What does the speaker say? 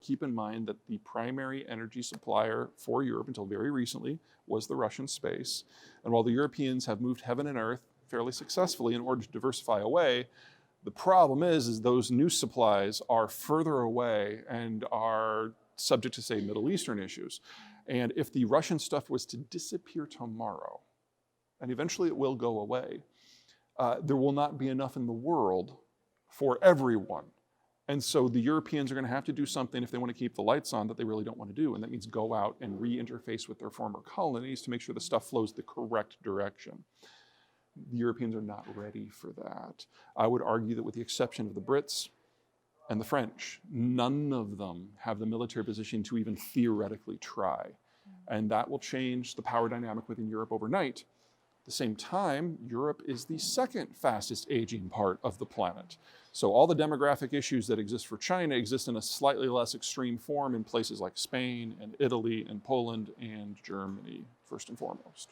keep in mind that the primary energy supplier for Europe until very recently was the Russian space. And while the Europeans have moved heaven and earth fairly successfully in order to diversify away, the problem is those new supplies are further away and are subject to, say, Middle Eastern issues. And if the Russian stuff was to disappear tomorrow, and eventually it will go away, there will not be enough in the world for everyone. And so the Europeans are going to have to do something if they want to keep the lights on that they really don't want to do. And that means go out and re-interface with their former colonies to make sure the stuff flows the correct direction. The Europeans are not ready for that. I would argue that with the exception of the Brits and the French, none of them have the military position to even theoretically try. And that will change the power dynamic within Europe overnight. At the same time, Europe is the second fastest aging part of the planet. So all the demographic issues that exist for China exist in a slightly less extreme form in places like Spain and Italy and Poland and Germany, first and foremost.